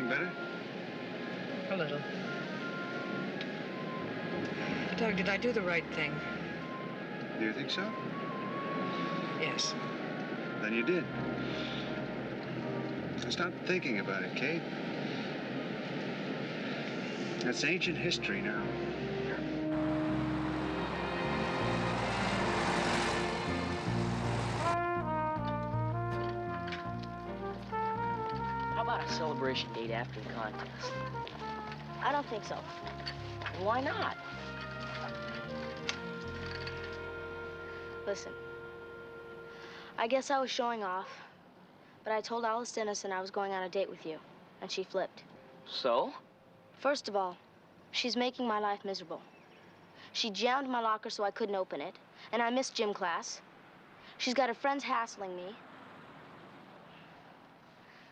feeling better? A little. Doug, did I do the right thing? Do you think so? Yes. Then you did. So stop thinking about it, Kate. That's ancient history now. How about a celebration date after the contest? I don't think so. Why not? Listen, I guess I was showing off, but I told Alice Dennison I was going on a date with you, and she flipped. So? First of all, she's making my life miserable. She jammed my locker so I couldn't open it, and I missed gym class. She's got her friends hassling me.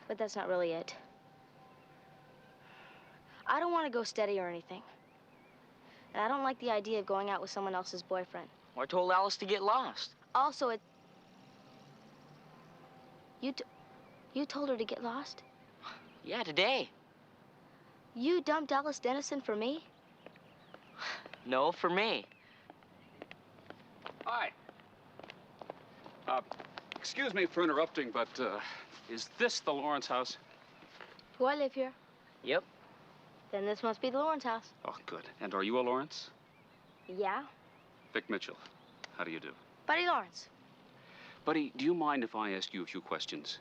But that's not really it. I don't want to go steady or anything. And I don't like the idea of going out with someone else's boyfriend. Well, I told Alice to get lost. Also, You told her to get lost? Yeah, today. You dumped Alice Dennison for me? No, for me. Hi. Excuse me for interrupting, but is this the Lawrence house? Do I live here? Yep. Then this must be the Lawrence house. Oh, good. And are you a Lawrence? Yeah? Vic Mitchell. How do you do? Buddy Lawrence. Buddy, do you mind if I ask you a few questions?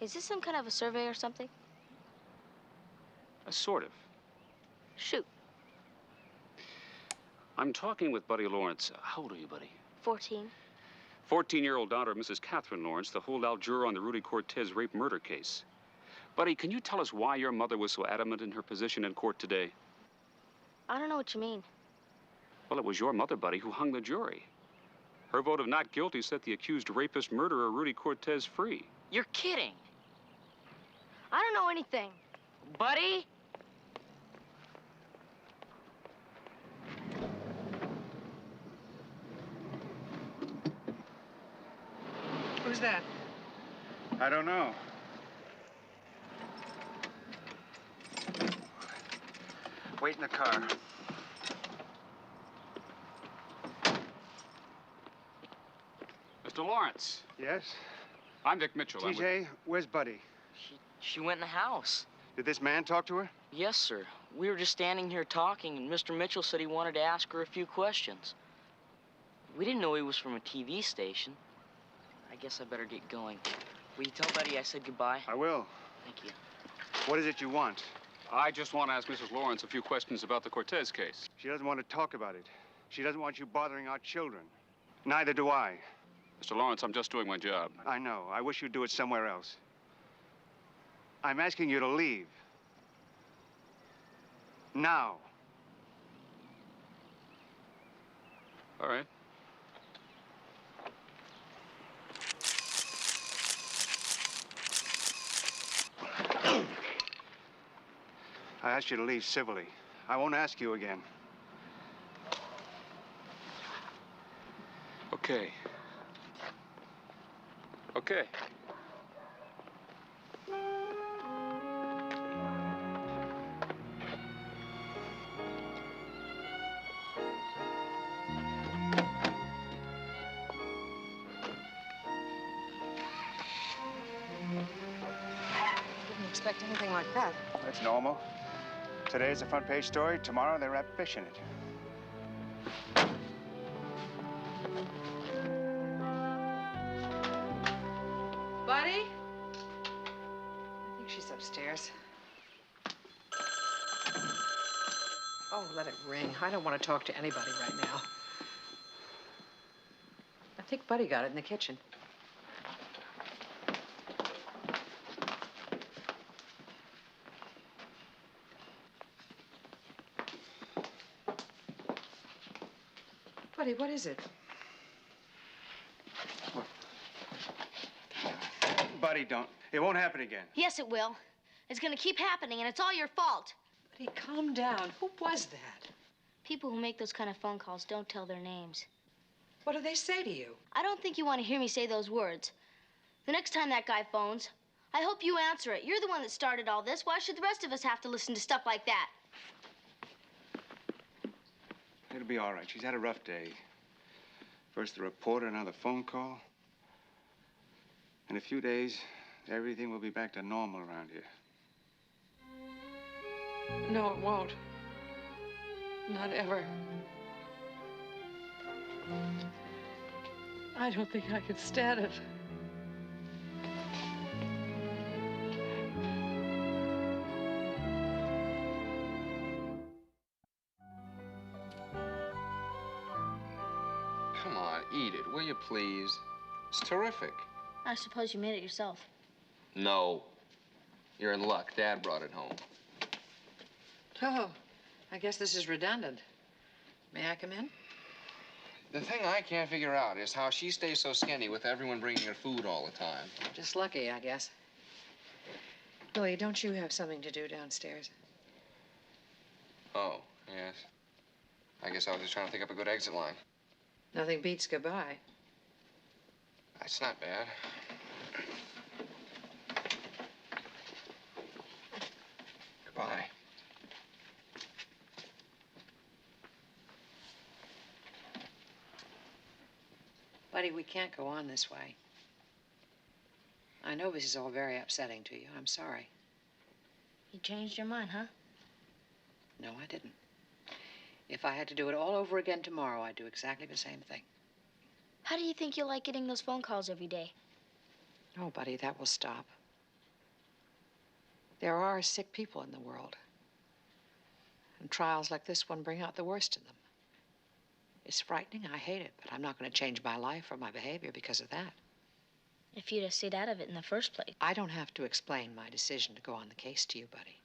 Is this some kind of a survey or something? Sort of. Shoot. I'm talking with Buddy Lawrence. How old are you, Buddy? 14. 14-year-old daughter of Mrs. Catherine Lawrence, the holdout juror on the Rudy Cortes rape murder case. Buddy, can you tell us why your mother was so adamant in her position in court today? I don't know what you mean. Well, it was your mother, Buddy, who hung the jury. Her vote of not guilty set the accused rapist murderer Rudy Cortes free. You're kidding. I don't know anything. Buddy? Who's that? I don't know. Wait in the car. Mr. Lawrence. Yes? I'm Vic Mitchell. TJ, where's Buddy? She went in the house. Did this man talk to her? Yes, sir. We were just standing here talking, and Mr. Mitchell said he wanted to ask her a few questions. We didn't know he was from a TV station. I guess I better get going. Will you tell Buddy I said goodbye? I will. Thank you. What is it you want? I just want to ask Mrs. Lawrence a few questions about the Cortez case. She doesn't want to talk about it. She doesn't want you bothering our children. Neither do I. Mr. Lawrence, I'm just doing my job. I know. I wish you'd do it somewhere else. I'm asking you to leave. Now. All right. I asked you to leave civilly. I won't ask you again. Okay. Okay. Didn't expect anything like that. That's normal. Today's a front page story. Tomorrow they wrap fish in it. Buddy? I think she's upstairs. Oh, let it ring. I don't want to talk to anybody right now. I think Buddy got it in the kitchen. Buddy, what is it? Buddy, don't. It won't happen again. Yes, it will. It's gonna keep happening, and it's all your fault. Buddy, calm down. Who was that? People who make those kind of phone calls don't tell their names. What do they say to you? I don't think you want to hear me say those words. The next time that guy phones, I hope you answer it. You're the one that started all this. Why should the rest of us have to listen to stuff like that? It'll be all right. She's had a rough day. First the reporter, now the phone call. In a few days, everything will be back to normal around here. No, it won't. Not ever. I don't think I could stand it. Come on, eat it, will you please? It's terrific. I suppose you made it yourself. No. You're in luck. Dad brought it home. Oh, I guess this is redundant. May I come in? The thing I can't figure out is how she stays so skinny with everyone bringing her food all the time. Just lucky, I guess. Willie, don't you have something to do downstairs? Oh, yes. I guess I was just trying to think up a good exit line. Nothing beats goodbye. That's not bad. Goodbye. Buddy, we can't go on this way. I know this is all very upsetting to you. I'm sorry. You changed your mind, huh? No, I didn't. If I had to do it all over again tomorrow, I'd do exactly the same thing. How do you think you'll like getting those phone calls every day? Oh, buddy, that will stop. There are sick people in the world. And trials like this one bring out the worst in them. It's frightening. I hate it, but I'm not going to change my life or my behavior because of that. If you'd have stayed out of it in the first place. I don't have to explain my decision to go on the case to you, buddy.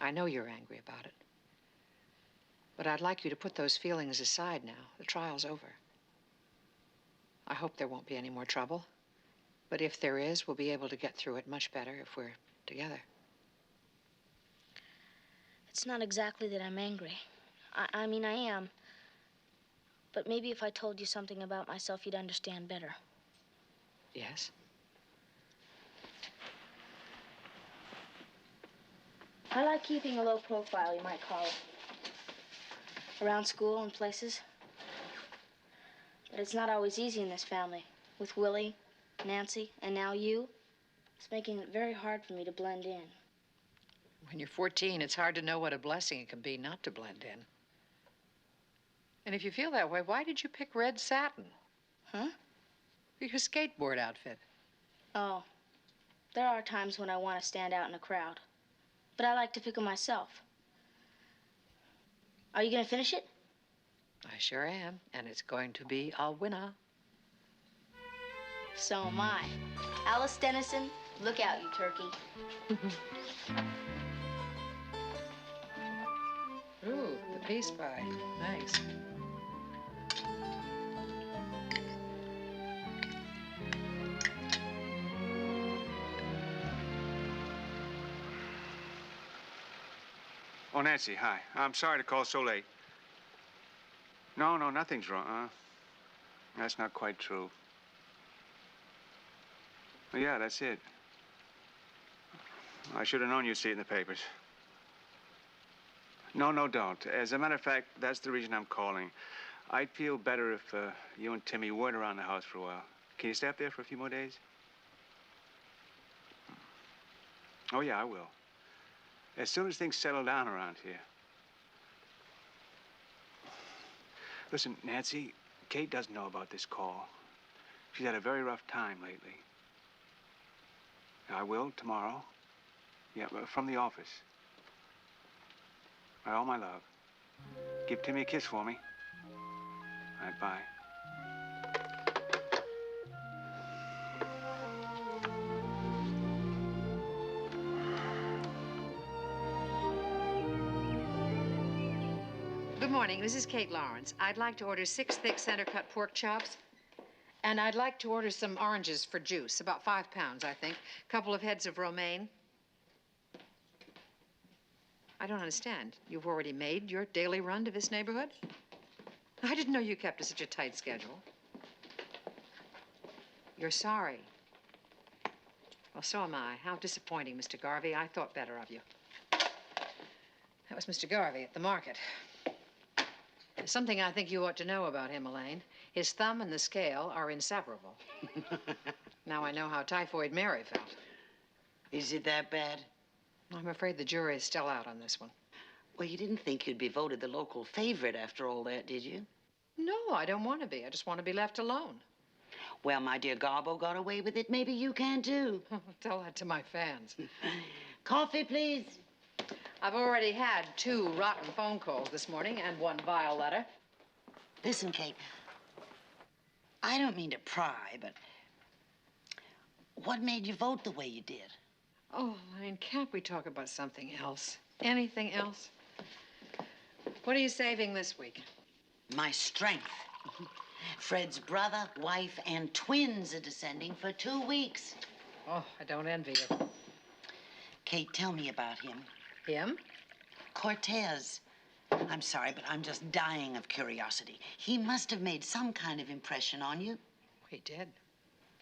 I know you're angry about it. But I'd like you to put those feelings aside now. The trial's over. I hope there won't be any more trouble. But if there is, we'll be able to get through it much better if we're together. It's not exactly that I'm angry. I mean, I am. But maybe if I told you something about myself, you'd understand better. Yes? I like keeping a low profile, you might call it. Around school and places. But it's not always easy in this family. With Willie, Nancy, and now you. It's making it very hard for me to blend in. When you're 14, it's hard to know what a blessing it can be not to blend in. And if you feel that way, why did you pick red satin? Huh? For your skateboard outfit. Oh, there are times when I want to stand out in a crowd. But I like to pick them myself. Are you going to finish it? I sure am, and it's going to be a winner. So am I. Alice Dennison, look out, you turkey. Ooh, the peace pie. Nice. Oh, Nancy, hi. I'm sorry to call so late. No, nothing's wrong. That's not quite true. Well, yeah, that's it. I should have known you'd see it in the papers. No, don't. As a matter of fact, that's the reason I'm calling. I'd feel better if you and Timmy weren't around the house for a while. Can you stay up there for a few more days? Oh, yeah, I will. As soon as things settle down around here. Listen, Nancy, Kate doesn't know about this call. She's had a very rough time lately. I will tomorrow. Yeah, from the office. All right, all my love. Give Timmy a kiss for me. All right, bye. Good morning. This is Kate Lawrence. I'd like to order 6 thick center-cut pork chops. And I'd like to order some oranges for juice, about 5 pounds, I think. A couple of heads of romaine. I don't understand. You've already made your daily run to this neighborhood? I didn't know you kept to such a tight schedule. You're sorry. Well, so am I. How disappointing, Mr. Garvey. I thought better of you. That was Mr. Garvey at the market. There's something I think you ought to know about him, Elaine. His thumb and the scale are inseparable. Now I know how Typhoid Mary felt. Is it that bad? I'm afraid the jury is still out on this one. Well, you didn't think you'd be voted the local favorite after all that, did you? No, I don't want to be. I just want to be left alone. Well, my dear Garbo got away with it. Maybe you can, too. Tell that to my fans. Coffee, please. I've already had 2 rotten phone calls this morning and 1 vile letter. Listen, Kate. I don't mean to pry, but what made you vote the way you did? Oh, Elaine, can't we talk about something else? Anything else? What are you saving this week? My strength. Fred's brother, wife, and twins are descending for 2 weeks. Oh, I don't envy you. Kate, tell me about him. Him? Cortez. I'm sorry, but I'm just dying of curiosity. He must have made some kind of impression on you. He did.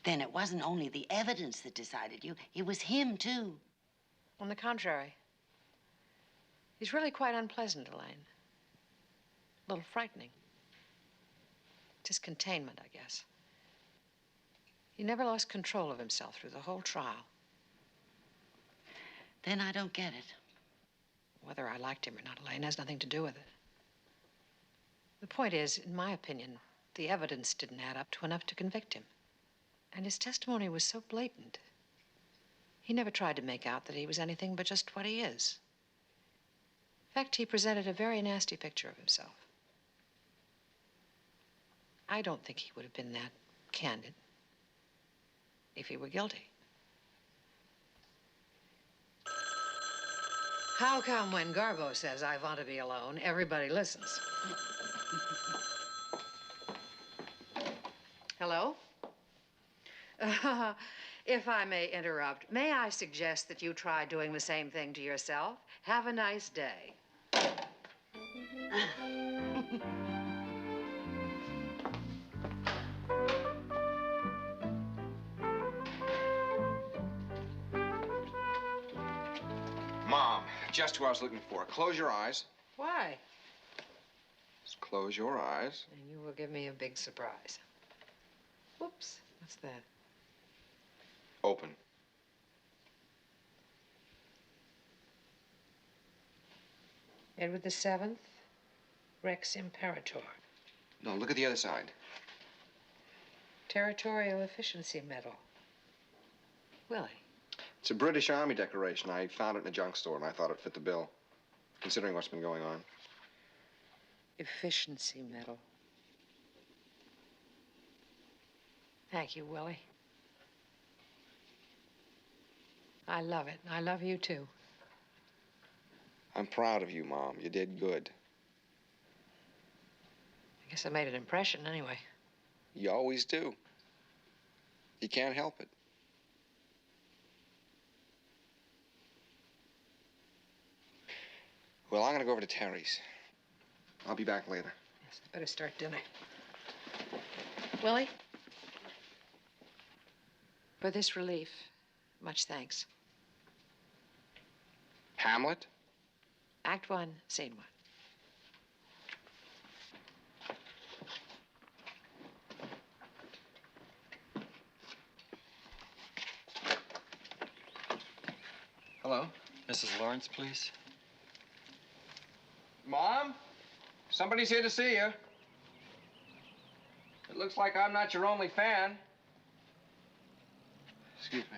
Then it wasn't only the evidence that decided you, it was him, too. On the contrary. He's really quite unpleasant, Elaine. A little frightening. Just containment, I guess. He never lost control of himself through the whole trial. Then I don't get it. Whether I liked him or not, Elaine, has nothing to do with it. The point is, in my opinion, the evidence didn't add up to enough to convict him. And his testimony was so blatant. He never tried to make out that he was anything but just what he is. In fact, he presented a very nasty picture of himself. I don't think he would have been that candid if he were guilty. How come when Garbo says, I want to be alone, everybody listens? Hello? If I may interrupt, may I suggest that you try doing the same thing to yourself? Have a nice day. Mom, just who I was looking for. Close your eyes. Why? Just close your eyes. And you will give me a big surprise. Whoops, what's that? Open. Edward VII, Rex Imperator. No, look at the other side. Territorial Efficiency Medal. Willie. It's a British Army decoration. I found it in a junk store, and I thought it fit the bill, considering what's been going on. Efficiency Medal. Thank you, Willie. I love it. I love you, too. I'm proud of you, Mom. You did good. I guess I made an impression, anyway. You always do. You can't help it. Well, I'm gonna go over to Terry's. I'll be back later. Yes, I better start dinner. Willie? For this relief, much thanks. Hamlet? Act 1, Scene 1. Hello? Mrs. Lawrence, please. Mom? Somebody's here to see you. It looks like I'm not your only fan. Excuse me.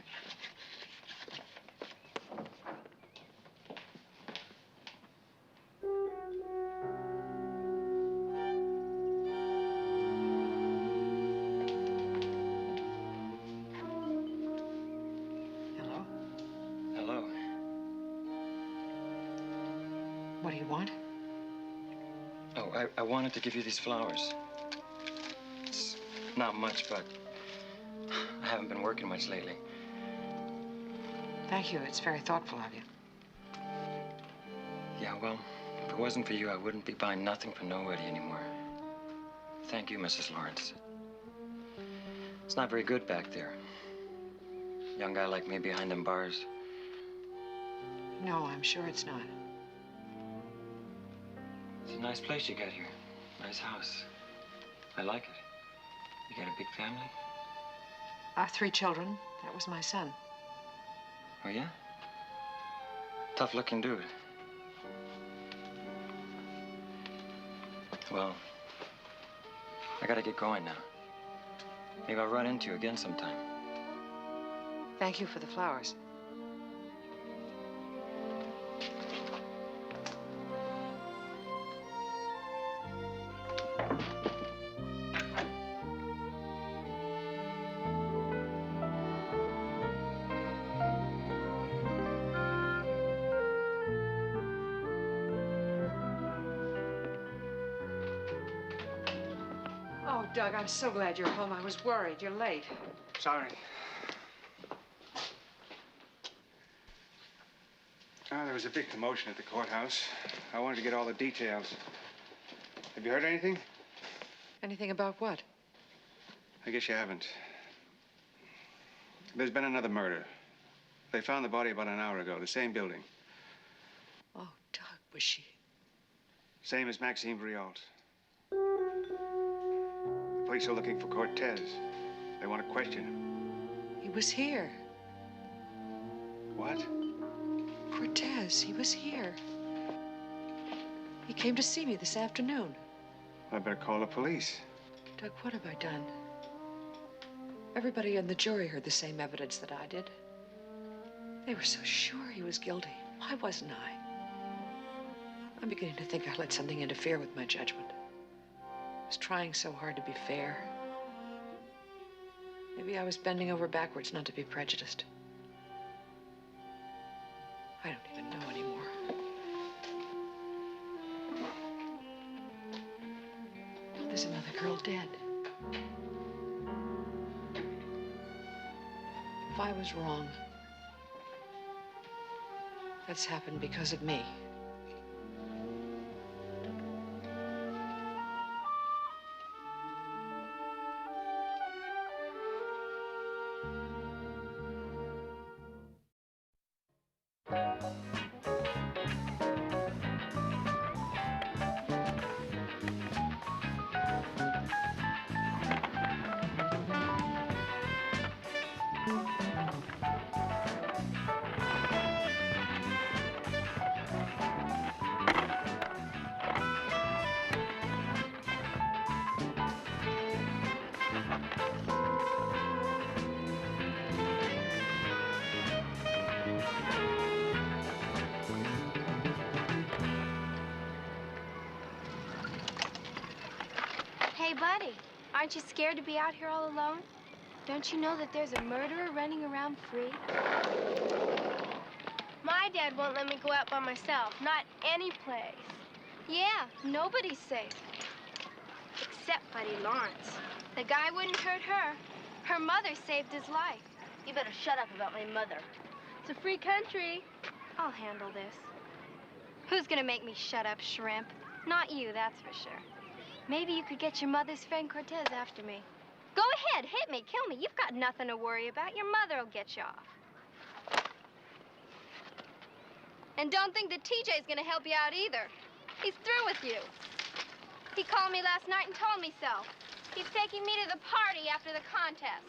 Hello? Hello. What do you want? Oh, I wanted to give you these flowers. It's not much, but I haven't been working much lately. Thank you. It's very thoughtful of you. Yeah, well, if it wasn't for you, I wouldn't be buying nothing for nobody anymore. Thank you, Mrs. Lawrence. It's not very good back there. young guy like me behind them bars. No, I'm sure it's not. It's a nice place you got here. Nice house. I like it. You got a big family? Our 3 children. That was my son. Oh, yeah? Tough-looking dude. Well, I gotta get going now. Maybe I'll run into you again sometime. Thank you for the flowers. Oh, Doug, I'm so glad you're home. I was worried. You're late. Sorry. There was a big commotion at the courthouse. I wanted to get all the details. Have you heard anything? Anything about what? I guess you haven't. There's been another murder. They found the body about an hour ago, the same building. Oh, Doug, was she? Same as Maxime Briault. The police are looking for Cortez. They want to question him. He was here. What? Cortez, he was here. He came to see me this afternoon. I better call the police. Doug, what have I done? Everybody in the jury heard the same evidence that I did. They were so sure he was guilty. Why wasn't I? I'm beginning to think I let something interfere with my judgment. I was trying so hard to be fair. Maybe I was bending over backwards not to be prejudiced. I don't even know anymore. There's another girl dead. If I was wrong, that's happened because of me. Hey, buddy, aren't you scared to be out here all alone? Don't you know that there's a murderer running around free? My dad won't let me go out by myself, not any place. Yeah, nobody's safe. Except Buddy Lawrence. The guy wouldn't hurt her. Her mother saved his life. You better shut up about my mother. It's a free country. I'll handle this. Who's gonna make me shut up, shrimp? Not you, that's for sure. Maybe you could get your mother's friend Cortez after me. Go ahead, hit me, kill me. You've got nothing to worry about. Your mother will get you off. And don't think that TJ's gonna help you out either. He's through with you. He called me last night and told me so. He's taking me to the party after the contest.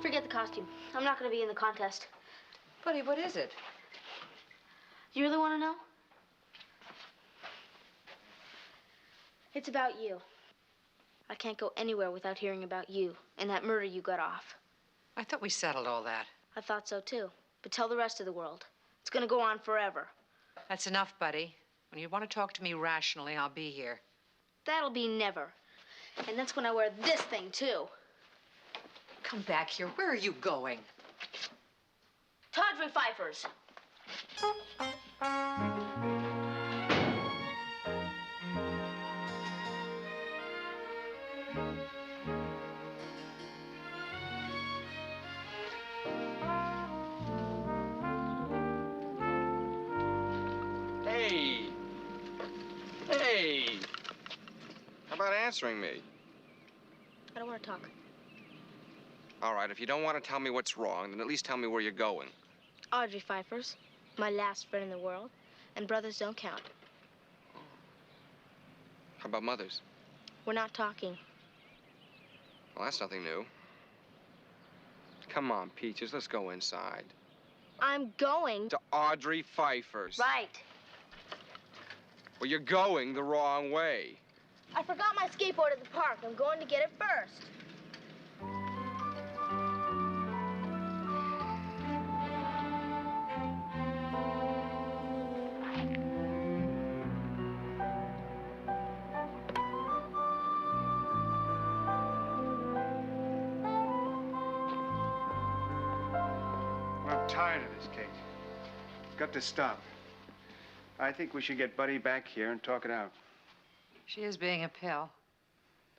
Forget the costume. I'm not going to be in the contest. Buddy, what is it? You really want to know? It's about you. I can't go anywhere without hearing about you and that murder you got off. I thought we settled all that. I thought so, too. But tell the rest of the world. It's going to go on forever. That's enough, Buddy. When you want to talk to me rationally, I'll be here. That'll be never. And that's when I wear this thing, too. Come back here. Where are you going? Tawdry Fifers. answering me. I don't want to talk. All right, if you don't want to tell me what's wrong, then at least tell me where you're going. Audrey Pfeiffer's, my last friend in the world, and brothers don't count. How about Mother's? We're not talking. Well, that's nothing new. Come on, Peaches, let's go inside. I'm going. To Audrey Pfeiffer's. Right. Well, you're going the wrong way. I forgot my skateboard at the park. I'm going to get it first. I'm tired of this, Kate. It's got to stop. I think we should get Buddy back here and talk it out. She is being a pill,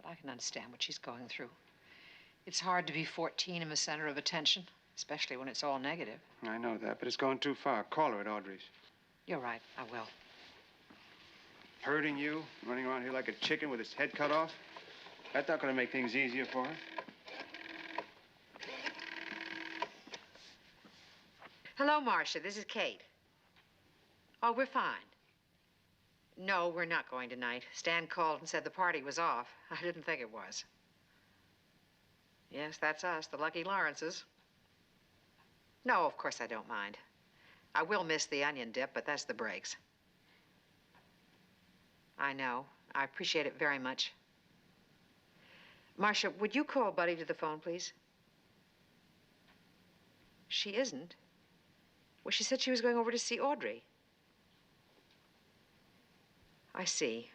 but I can understand what she's going through. It's hard to be 14 and the center of attention, especially when it's all negative. I know that, but it's going too far. Call her at Audrey's. You're right, I will. Hurting you, running around here like a chicken with its head cut off. That's not going to make things easier for her. Hello, Marcia. This is Kate. Oh, we're fine. No, we're not going tonight. Stan called and said the party was off. I didn't think it was. Yes, that's us, the Lucky Lawrences. No, of course I don't mind. I will miss the onion dip, but that's the breaks. I know. I appreciate it very much. Marcia, would you call Buddy to the phone, please? She isn't. Well, she said she was going over to see Audrey. I see.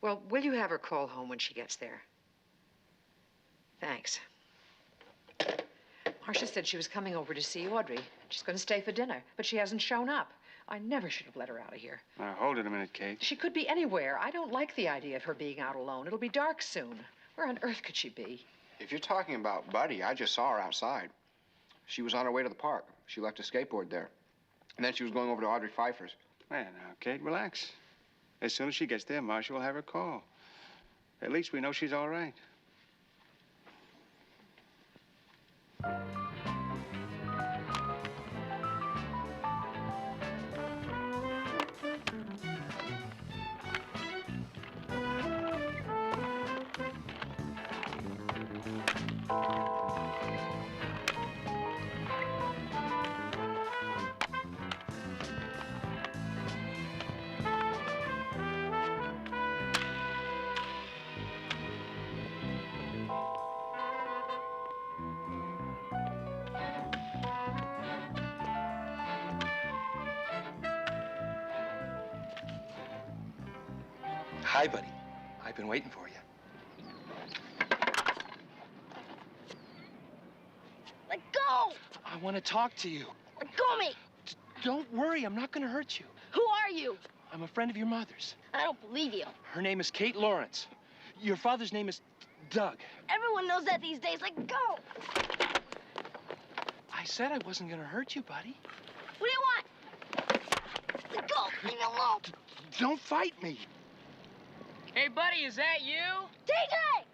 Well, will you have her call home when she gets there? Thanks. Marcia said she was coming over to see Audrey. She's going to stay for dinner, but she hasn't shown up. I never should have let her out of here. Now, hold it a minute, Kate. She could be anywhere. I don't like the idea of her being out alone. It'll be dark soon. Where on earth could she be? If you're talking about Buddy, I just saw her outside. She was on her way to the park. She left a skateboard there. And then she was going over to Audrey Pfeiffer's. Well, now, Kate, relax. As soon as she gets there, Marcia will have her call. At least we know she's all right. Hi, buddy. I've been waiting for you. Let go! I want to talk to you. Let go of me! Don't worry, I'm not going to hurt you. Who are you? I'm a friend of your mother's. I don't believe you. Her name is Kate Lawrence. Your father's name is Doug. Everyone knows that these days. Let go! I said I wasn't going to hurt you, buddy. What do you want? Let go! Leave me alone! Don't fight me. Hey, buddy, is that you? TJ!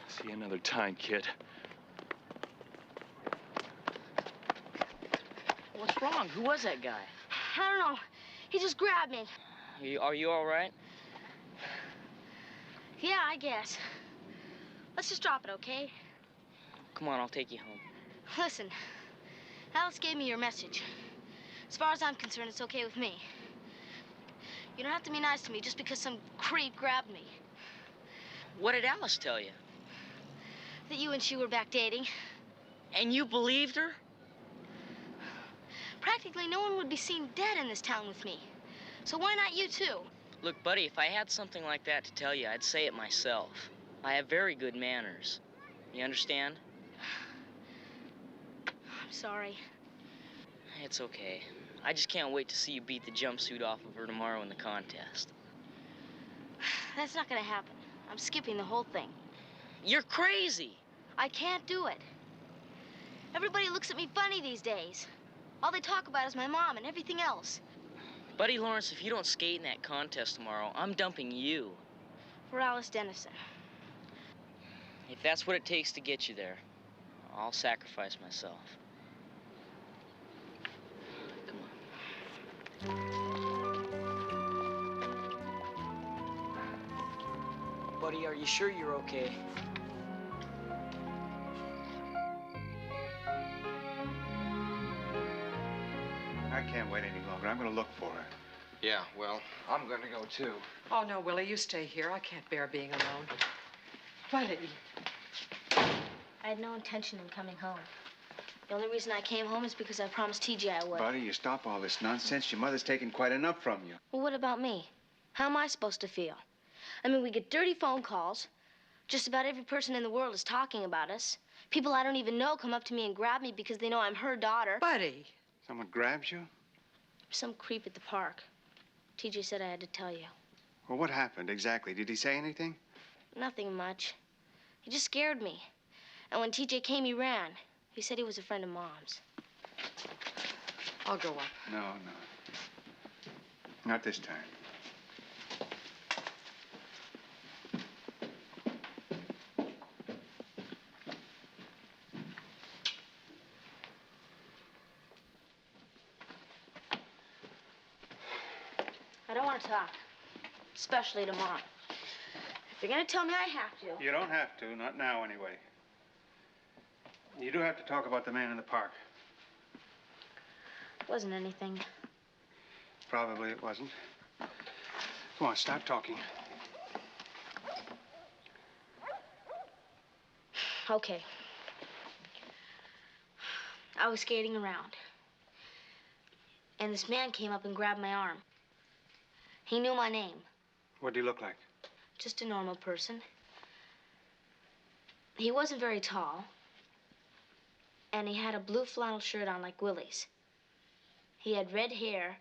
See you another time, kid. What's wrong? Who was that guy? I don't know. He just grabbed me. Are you all right? Yeah, I guess. Let's just drop it, okay? Come on, I'll take you home. Listen, Alice gave me your message. As far as I'm concerned, it's okay with me. You don't have to be nice to me just because some creep grabbed me. What did Alice tell you? That you and she were back dating. And you believed her? Practically no one would be seen dead in this town with me. So why not you too? Look, buddy, if I had something like that to tell you, I'd say it myself. I have very good manners. You understand? I'm sorry. It's okay. I just can't wait to see you beat the jumpsuit off of her tomorrow in the contest. That's not gonna happen. I'm skipping the whole thing. You're crazy! I can't do it. Everybody looks at me funny these days. All they talk about is my mom and everything else. Buddy Lawrence, if you don't skate in that contest tomorrow, I'm dumping you. For Alice Dennison. If that's what it takes to get you there, I'll sacrifice myself. Come on. Buddy, are you sure you're okay? I can't wait any longer. I'm going to look for her. Yeah, well, I'm going to go, too. Oh, no, Willie, you stay here. I can't bear being alone. Buddy. I had no intention in coming home. The only reason I came home is because I promised TJ I would. Buddy, you stop all this nonsense. Your mother's taken quite enough from you. Well, what about me? How am I supposed to feel? I mean, we get dirty phone calls. Just about every person in the world is talking about us. People I don't even know come up to me and grab me because they know I'm her daughter. Buddy. Someone grabs you? Some creep at the park. TJ said I had to tell you. Well, what happened exactly? Did he say anything? Nothing much. He just scared me. And when TJ came, he ran. He said he was a friend of Mom's. I'll go up. No. Not this time. I don't want to talk. Especially to Mom. If you're going to tell me I have to. You don't have to. Not now, anyway. You do have to talk about the man in the park. Wasn't anything. Probably it wasn't. Come on, stop talking. Okay. I was skating around. And this man came up and grabbed my arm. He knew my name. What did he look like? Just a normal person. He wasn't very tall. And he had a blue flannel shirt on like Willie's. He had red hair,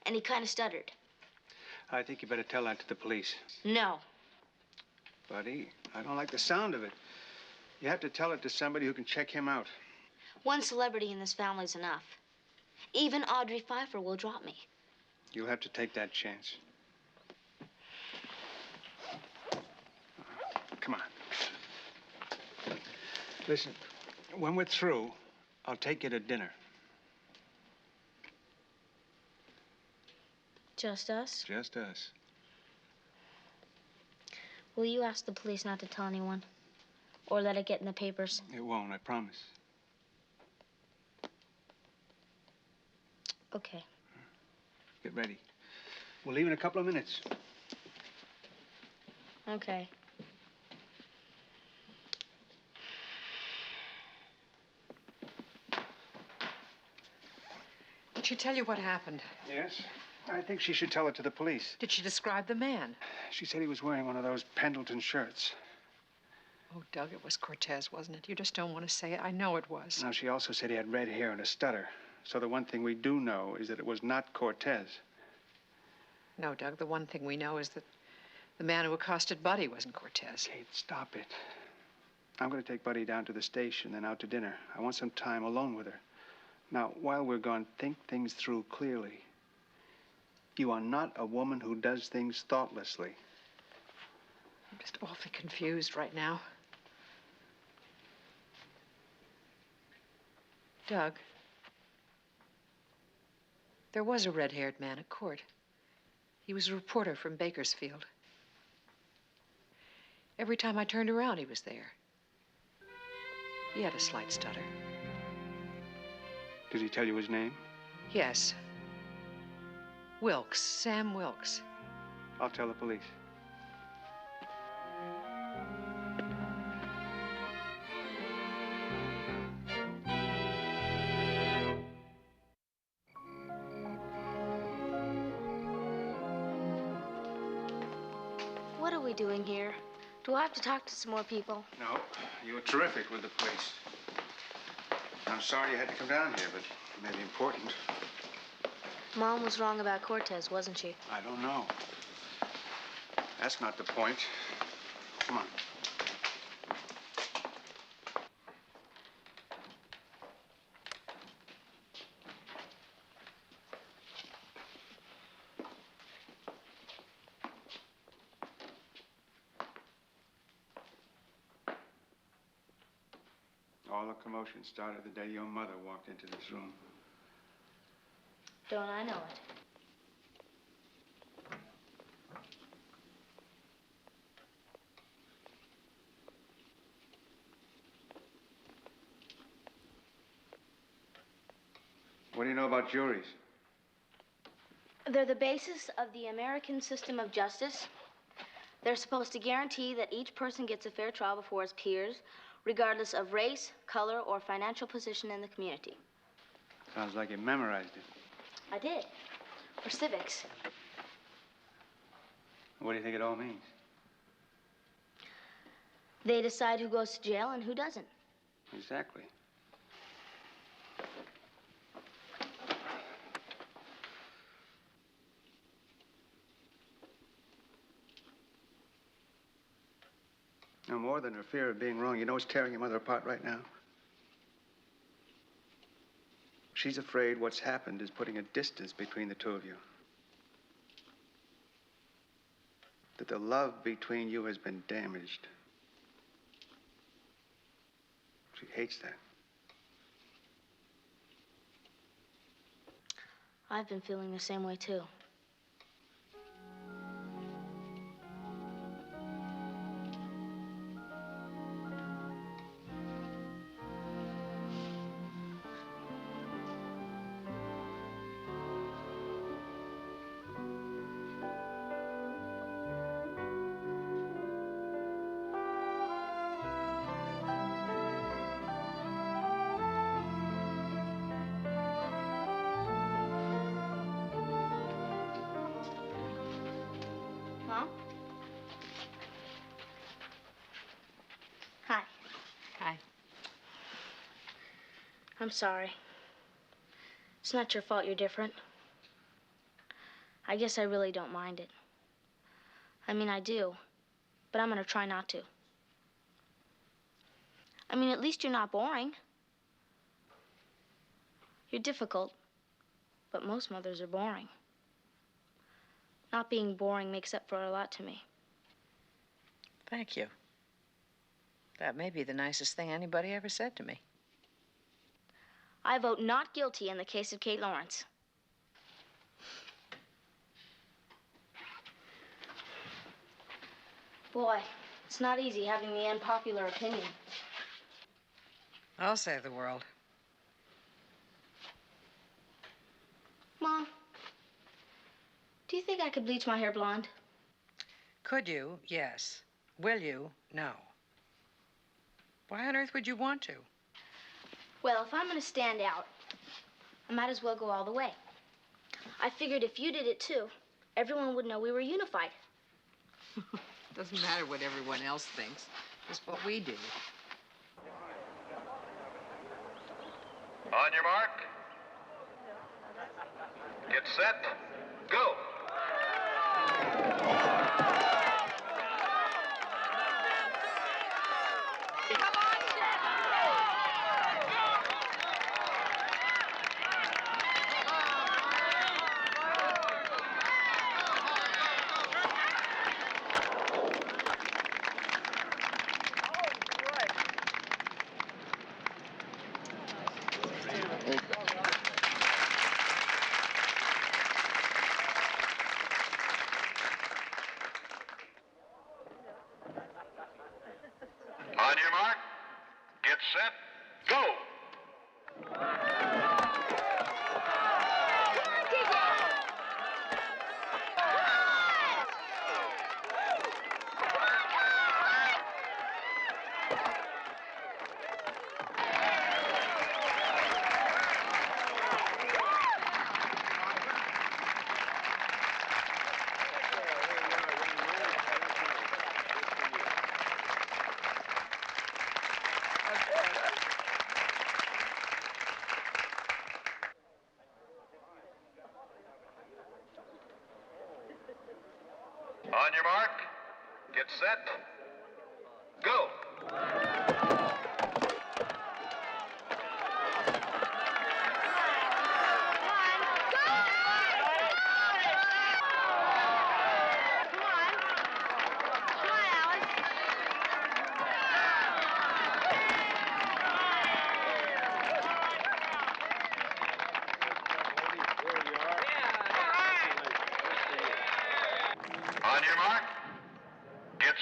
and he kind of stuttered. I think you better tell that to the police. No. Buddy, I don't like the sound of it. You have to tell it to somebody who can check him out. One celebrity in this family's enough. Even Audrey Pfeiffer will drop me. You'll have to take that chance. Come on. Listen, when we're through, I'll take you to dinner. Just us? Just us. Will you ask the police not to tell anyone? Or let it get in the papers? It won't, I promise. Okay. Get ready. We'll leave in a couple of minutes. Okay. Did she tell you what happened? Yes. I think she should tell it to the police. Did she describe the man? She said he was wearing one of those Pendleton shirts. Oh, Doug, it was Cortez, wasn't it? You just don't want to say it. I know it was. Now, she also said he had red hair and a stutter. So the one thing we do know is that it was not Cortez. No, Doug, the one thing we know is that the man who accosted Buddy wasn't Cortez. Kate, stop it. I'm going to take Buddy down to the station, then out to dinner. I want some time alone with her. Now, while we're gone, think things through clearly. You are not a woman who does things thoughtlessly. I'm just awfully confused right now. Doug, there was a red-haired man at court. He was a reporter from Bakersfield. Every time I turned around, he was there. He had a slight stutter. Did he tell you his name? Yes. Wilkes, Sam Wilkes. I'll tell the police. What are we doing here? Do I have to talk to some more people? No, you were terrific with the police. I'm sorry you had to come down here, but it may be important. Mom was wrong about Cortez, wasn't she? I don't know. That's not the point. Come on. All the commotion started the day your mother walked into this room. Don't I know it? What do you know about juries? They're the basis of the American system of justice. They're supposed to guarantee that each person gets a fair trial before his peers, regardless of race, color, or financial position in the community. Sounds like you memorized it. I did. For civics. What do you think it all means? They decide who goes to jail and who doesn't. Exactly. No more than her fear of being wrong. You know what's tearing your mother apart right now? She's afraid what's happened is putting a distance between the two of you. That the love between you has been damaged. She hates that. I've been feeling the same way, too. Mom? Hi. Hi. I'm sorry. It's not your fault you're different. I guess I really don't mind it. I mean, I do, but I'm gonna try not to. I mean, at least you're not boring. You're difficult, but most mothers are boring. Not being boring makes up for a lot to me. Thank you. That may be the nicest thing anybody ever said to me. I vote not guilty in the case of Kate Lawrence. Boy, it's not easy having the unpopular opinion. I'll save the world. Mom, do you think I could bleach my hair blonde? Could you? Yes. Will you? No. Why on earth would you want to? Well, if I'm gonna stand out, I might as well go all the way. I figured if you did it too, everyone would know we were unified. Doesn't matter what everyone else thinks. It's what we do. On your mark. Get set. Go. On your mark. Get set. Go. On your mark. Get set. Go.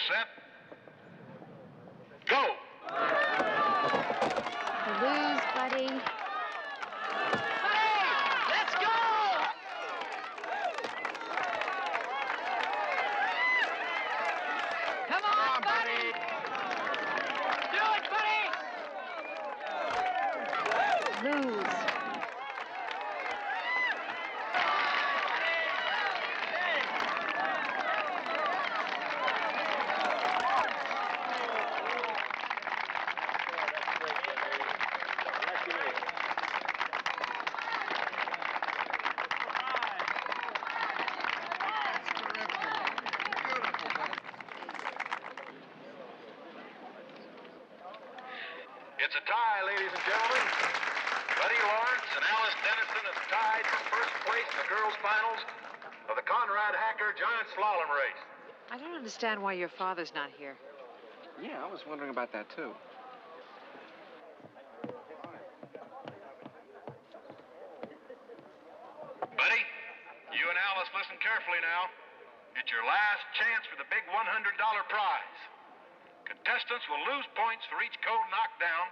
set, go! Lose, buddy. Let's go! Come on, buddy! Do it, buddy! Lose. It's a tie, ladies and gentlemen. Buddy Lawrence and Alice Dennison have tied for first place in the girls' finals of the Conrad Hacker Giant Slalom Race. I don't understand why your father's not here. Yeah, I was wondering about that, too. Buddy, you and Alice listen carefully now. It's your last chance for the big $100 prize. Contestants will lose points for each code knocked down,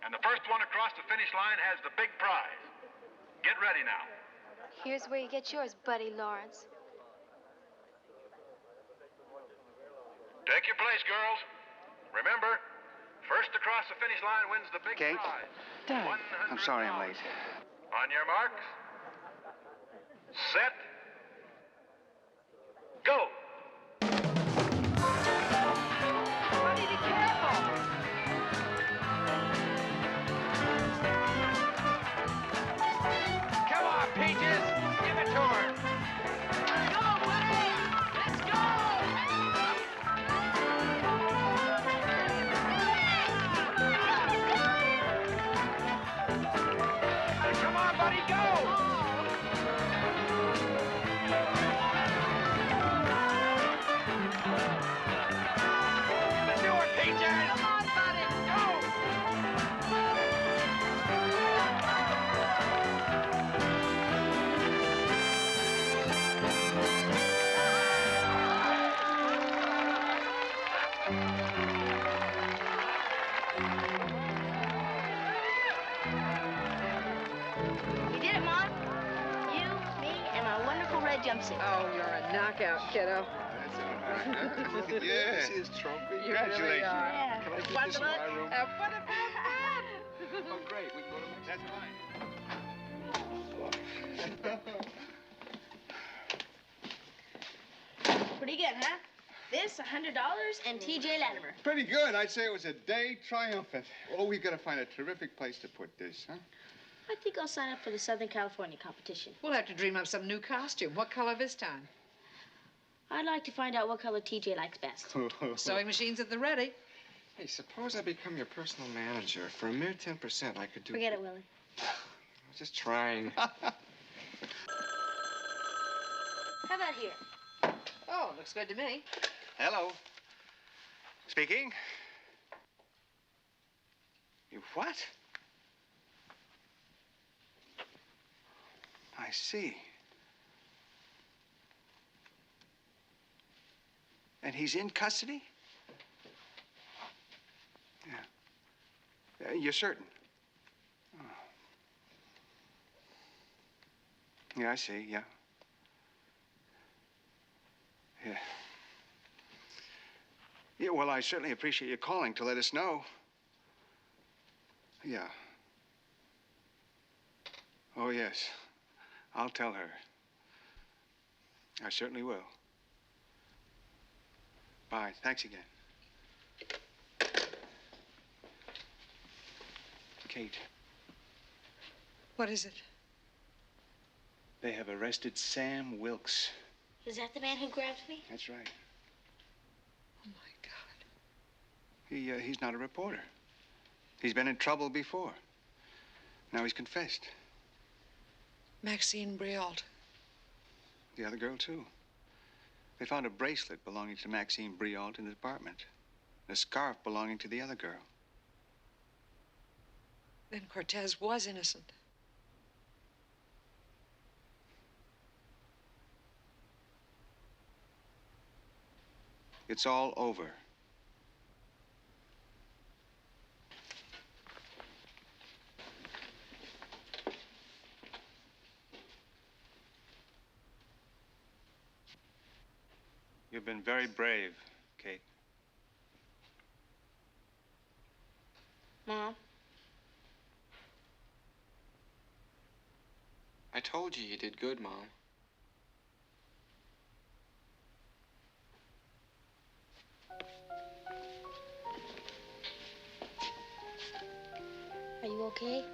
and the first one across the finish line has the big prize. Get ready now. Here's where you get yours, Buddy Lawrence. Take your place, girls. Remember, first across the finish line wins the big Kate? prize. Dad, I'm sorry I'm late. On your marks, set, go. Buddy, be careful! Come on, Peaches. Give it to her. Go, buddy! Let's go! Come on, buddy, go. Do it, Peaches. Come on, buddy! Go. We did it, Mom. You, me, and my wonderful red jumpsuit. Oh, you're a knockout, kiddo. That's all right. Look at Yeah. This is trophy. You really are. Yeah. Can I keep What this in about- my room? what about that? Oh, great. We can go to That's Pretty good, huh? This, $100, and TJ Latimer. Pretty good. I'd say it was a day triumphant. Oh, we've got to find a terrific place to put this, huh? I think I'll sign up for the Southern California competition. We'll have to dream up some new costume. What color this time? I'd like to find out what color TJ likes best. Sewing machines at the ready. Hey, suppose I become your personal manager. For a mere 10%, I could do... Forget it, Willie. Just trying. How about here? Oh, looks good to me. Hello. Speaking. You what? I see. And he's in custody? Yeah. You're certain? Oh. Yeah, I see, yeah. Yeah. Yeah, well, I certainly appreciate you calling to let us know. Yeah. Oh, yes. I'll tell her. I certainly will. Bye. Thanks again. Kate, What is it? they have arrested Sam Wilkes. Is that the man who grabbed me? That's right. Oh, my God. He's not a reporter. He's been in trouble before. Now he's confessed. Maxine Briault. The other girl, too. They found a bracelet belonging to Maxine Briault in the apartment. A scarf belonging to the other girl. Then Cortez was innocent. It's all over. You've been very brave, Kate. Mom? I told you did good, Mom. Are you okay?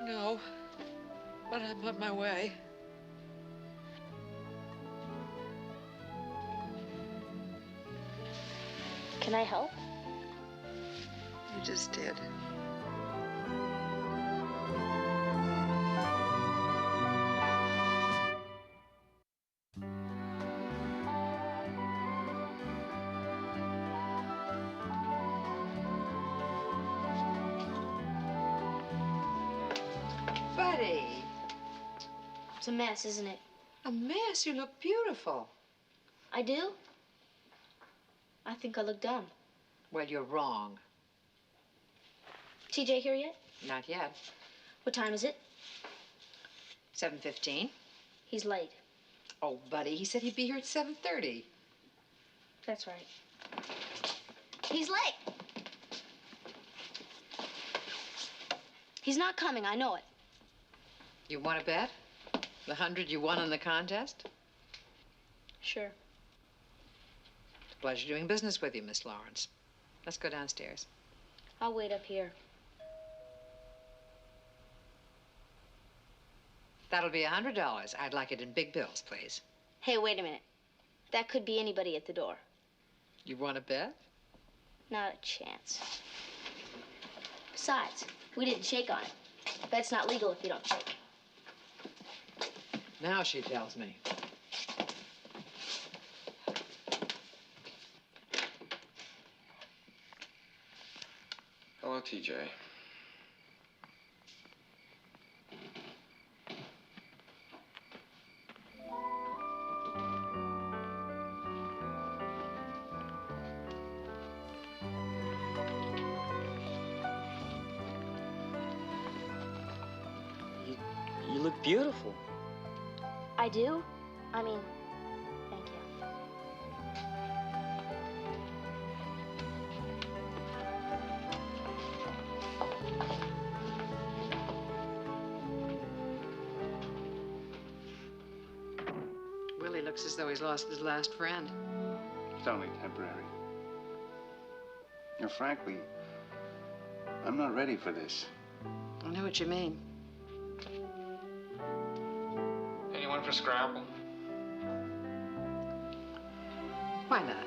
No, but I'm on my way. Can I help? You just did. Buddy. It's a mess, isn't it? A mess? You look beautiful. I do? I think I look dumb. Well, you're wrong. TJ here yet? Not yet. What time is it? 7:15. He's late. Oh, buddy, he said he'd be here at 7:30. That's right. He's late. He's not coming, I know it. You want to bet? The 100 you won in the contest? Sure. It's a pleasure doing business with you, Miss Lawrence. Let's go downstairs. I'll wait up here. That'll be $100. I'd like it in big bills, please. Hey, wait a minute. That could be anybody at the door. You want to bet? Not a chance. Besides, we didn't shake on it. Bet's not legal if you don't shake. Now she tells me. Hello, TJ. You look beautiful. I do? I mean, thank you. Willie looks as though he's lost his last friend. It's only temporary. Frankly, I'm not ready for this. I know what you mean. Anyone for Scrabble? Why not?